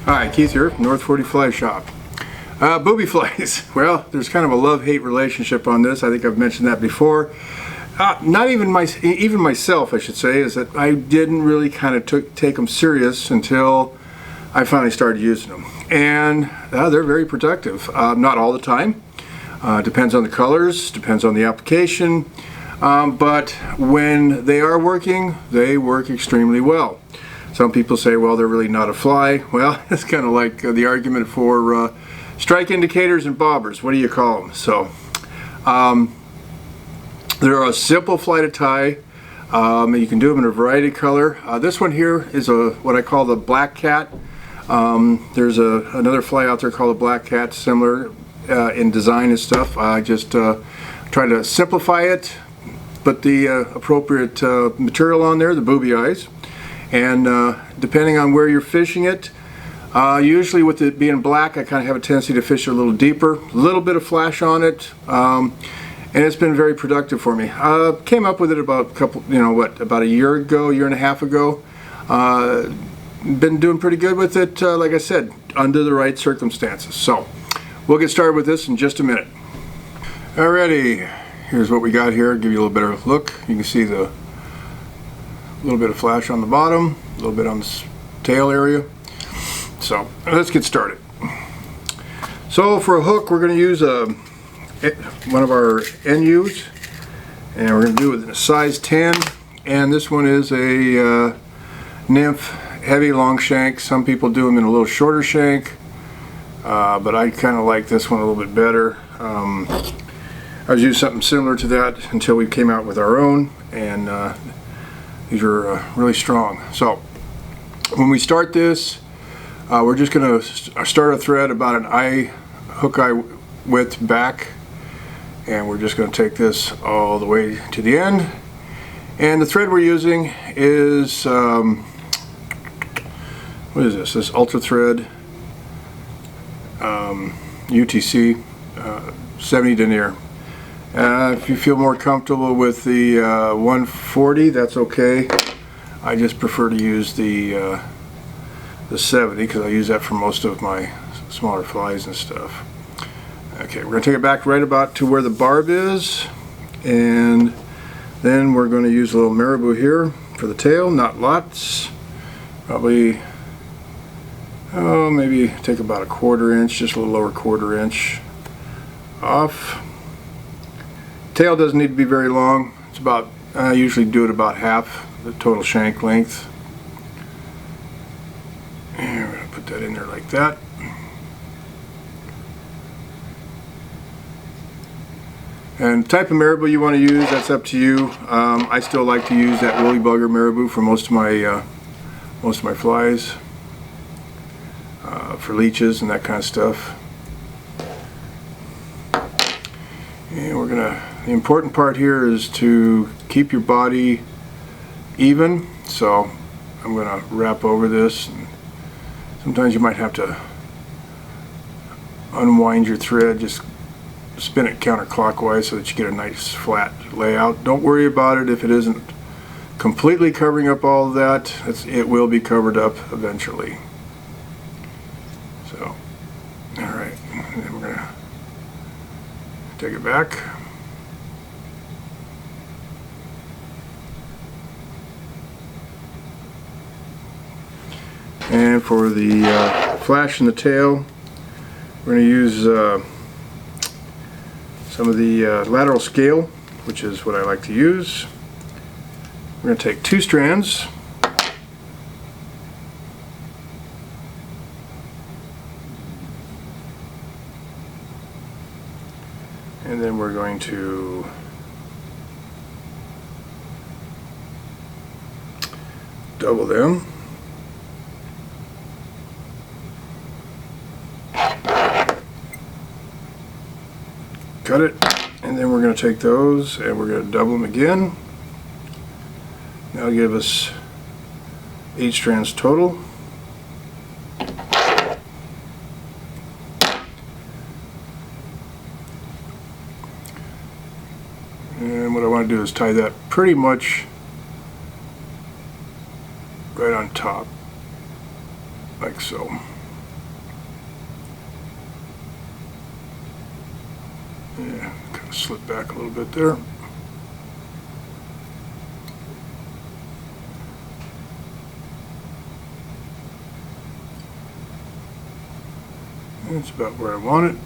Hi, Keith here from North 40 Fly Shop. Booby Flies. Well, there's kind of a love-hate relationship on this. I think I've mentioned that before. Not even myself, I should say, is that I didn't really kind of take them serious until I finally started using them. And they're very productive. Not all the time. Depends on the colors, depends on the application. But when they are working, they work extremely well. Some people say, well, they're really not a fly. Well, it's kind of like the argument for strike indicators and bobbers. What do you call them? So they're a simple fly to tie. You can do them in a variety of color. This one here is what I call the black cat. There's another fly out there called a black cat, similar in design and stuff. I just try to simplify it, put the appropriate material on there, the booby eyes. And depending on where you're fishing it, usually with it being black, I kind of have a tendency to fish it a little deeper, a little bit of flash on it, and it's been very productive for me. Came up with it about about a year ago, year and a half ago. Been doing pretty good with it, like I said, under the right circumstances. So we'll get started with this in just a minute. Alrighty, here's what we got here. I'll give you a little better look. You can see the little bit of flash on the bottom, a little bit on the tail area. So let's get started. So for a hook, we're going to use one of our NUs, and we're going to do it in a size 10. And this one is a nymph, heavy long shank. Some people do them in a little shorter shank, but I kind of like this one a little bit better. I was using something similar to that until we came out with our own, and these are really strong. So when we start this, we're just going to start a thread about an hook eye width back, and we're just going to take this all the way to the end. And the thread we're using is what is this? This Ultra Thread UTC 70 denier. If you feel more comfortable with the 140, that's okay. I just prefer to use the 70 because I use that for most of my smaller flies and stuff. Okay, we're going to take it back right about to where the barb is, and then we're going to use a little marabou here for the tail, not lots. Probably, maybe take about a 1/4 inch, just a little lower 1/4 inch off. Tail doesn't need to be very long. It's about, I usually do it about half the total shank length. And we're going to put that in there like that. And the type of marabou you want to use, that's up to you. I still like to use that woolly bugger marabou for most of my flies, for leeches and that kind of stuff. And we're gonna. The important part here is to keep your body even. So I'm gonna wrap over this. And sometimes you might have to unwind your thread. Just spin it counterclockwise so that you get a nice flat layout. Don't worry about it if it isn't completely covering up all of that. It will be covered up eventually. So, all right, and then we're gonna take it back. And for the flash in the tail, we're going to use some of the lateral scale, which is what I like to use. We're going to take 2 strands. And then we're going to double them. Cut it, and then we're going to take those and we're going to double them again. That'll give us 8 strands total. And what I want to do is tie that pretty much right on top, like so. Yeah, kind of slip back a little bit there. That's about where I want it.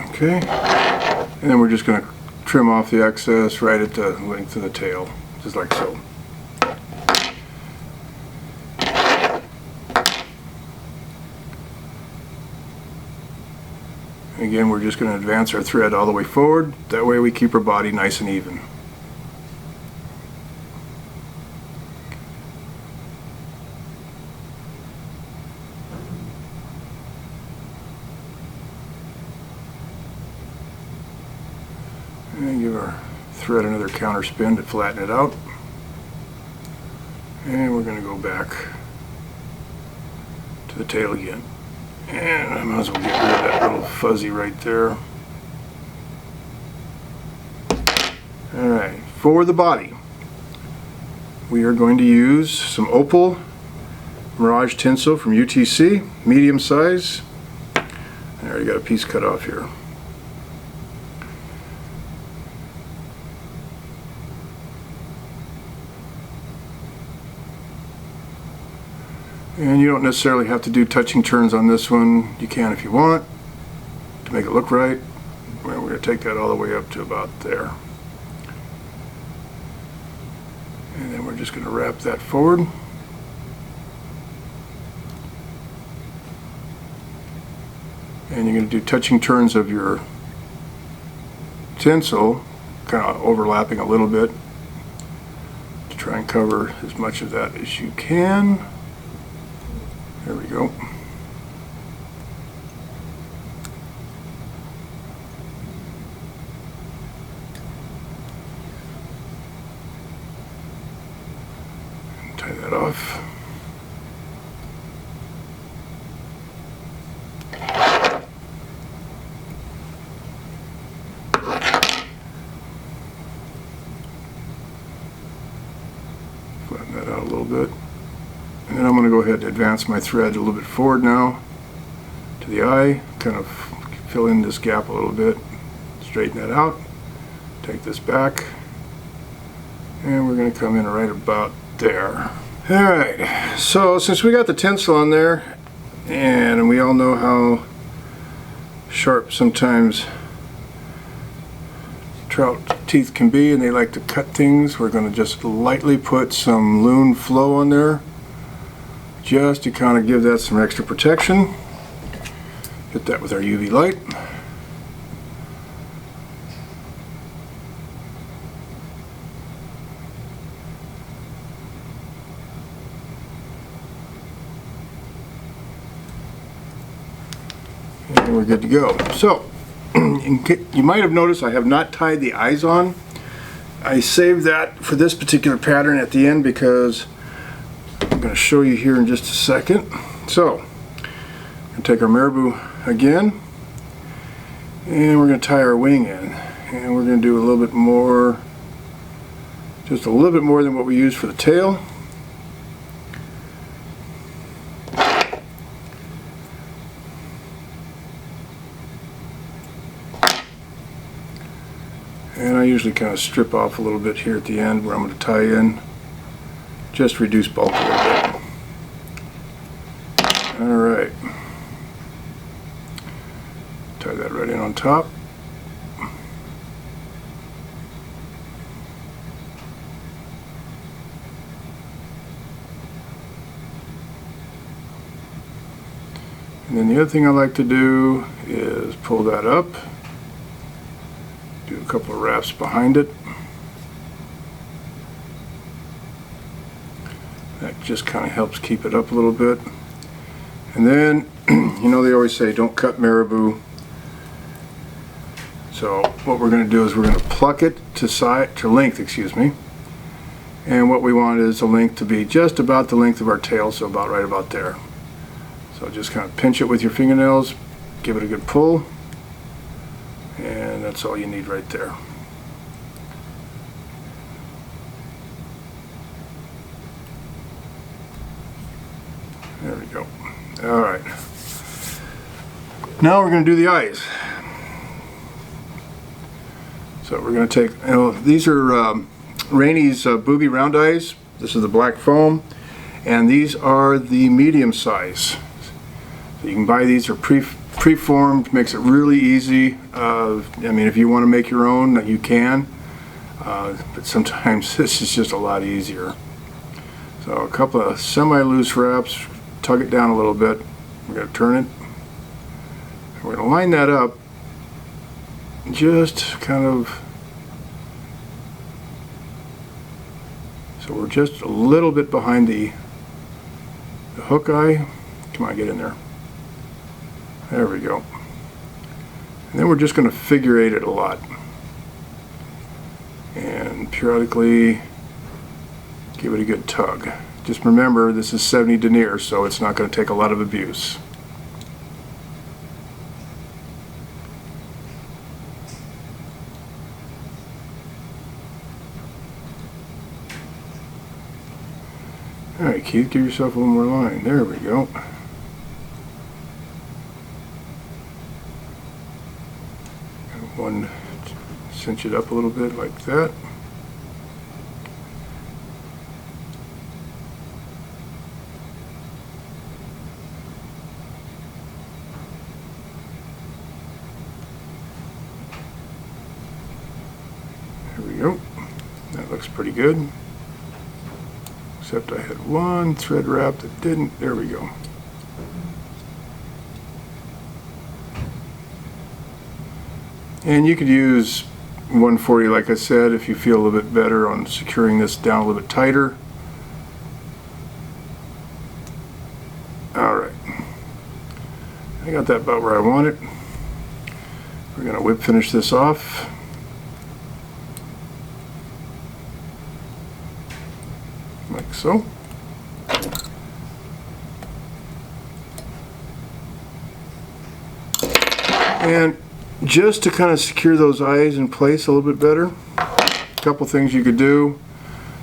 Okay. And then we're just going to trim off the excess right at the length of the tail, just like so. Again, we're just going to advance our thread all the way forward. That way we keep our body nice and even. And give our thread another counter spin to flatten it out. And we're going to go back to the tail again. And I might as well get rid of that little fuzzy right there. Alright, for the body, we are going to use some Opal Mirage Tinsel from UTC, medium size. I already got a piece cut off here. And you don't necessarily have to do touching turns on this one. You can if you want to make it look right. We're going to take that all the way up to about there. And then we're just going to wrap that forward. And you're going to do touching turns of your tinsel, kind of overlapping a little bit to try and cover as much of that as you can. There we go. Tie that off. Flatten that out a little bit. And then I'm going to go ahead and advance my thread a little bit forward now to the eye, kind of fill in this gap a little bit, straighten that out, take this back, and we're going to come in right about there. Alright, so since we got the tinsel on there, and we all know how sharp sometimes trout teeth can be and they like to cut things, we're going to just lightly put some Loon Flow on there, just to kind of give that some extra protection. Hit that with our UV light. And we're good to go. So, you might have noticed I have not tied the eyes on. I saved that for this particular pattern at the end because I'm going to show you here in just a second. So, I'm going to take our marabou again, and we're going to tie our wing in. And we're going to do a little bit more, just a little bit more than what we used for the tail. And I usually kind of strip off a little bit here at the end where I'm going to tie in. Just reduce bulk a little bit. Alright. Tie that right in on top. And then the other thing I like to do is pull that up. Do a couple of wraps behind it. That just kind of helps keep it up a little bit. And then, you know, they always say don't cut marabou. So what we're going to do is we're going to pluck it to length, excuse me. And what we want is the length to be just about the length of our tail, so about right about there. So just kind of pinch it with your fingernails, give it a good pull, and that's all you need right there. There we go. Alright. Now we're going to do the eyes. So we're going to take, these are Rainey's Booby round eyes. This is the black foam, and these are the medium size. So you can buy these, are preformed, makes it really easy. I mean, if you want to make your own, you can, but sometimes this is just a lot easier. So a couple of semi-loose wraps, tug it down a little bit. We're going to turn it. We're going to line that up just kind of, so we're just a little bit behind the hook eye. Come on, get in there. There we go. And then we're just going to figure eight it a lot. And periodically give it a good tug. Just remember, this is 70 denier, so it's not going to take a lot of abuse. Alright, Keith, give yourself a little more line. There we go. One, cinch it up a little bit like that. There we go. That looks pretty good. Except I had one thread wrap that didn't. There we go. And you could use 140, like I said, if you feel a little bit better on securing this down a little bit tighter. Alright. I got that about where I want it. We're going to whip finish this off. Like so. And just to kind of secure those eyes in place a little bit better, a couple things you could do.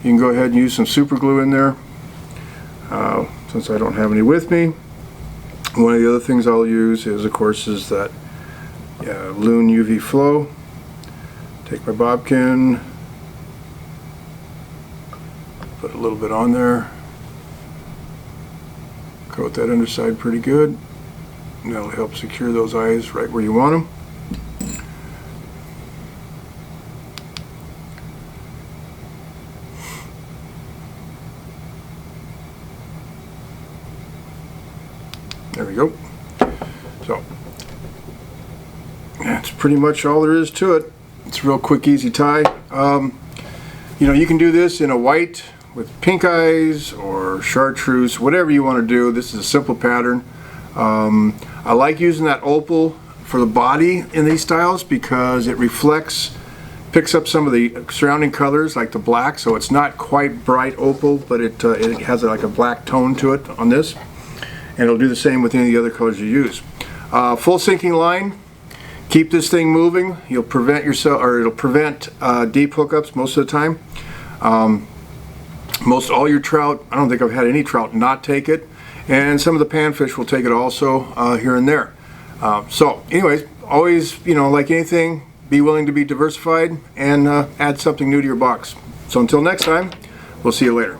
You can go ahead and use some super glue in there. Since I don't have any with me, one of the other things I'll use is, of course, is that Loon UV Flow. Take my bobbin, put a little bit on there, coat that underside pretty good, and that'll help secure those eyes right where you want them. There we go. So that's pretty much all there is to it. It's a real quick, easy tie. You know, you can do this in a white with pink eyes or chartreuse, whatever you want to do. This is a simple pattern. I like using that opal for the body in these styles because it reflects, picks up some of the surrounding colors like the black, so it's not quite bright opal, but it has like a black tone to it on this. And it'll do the same with any of the other colors you use. Full sinking line. Keep this thing moving. You'll prevent yourself, or it'll prevent deep hookups most of the time. Most all your trout, I don't think I've had any trout not take it, and some of the panfish will take it also here and there. So anyways, always, you know, like anything, be willing to be diversified and add something new to your box. So until next time, we'll see you later.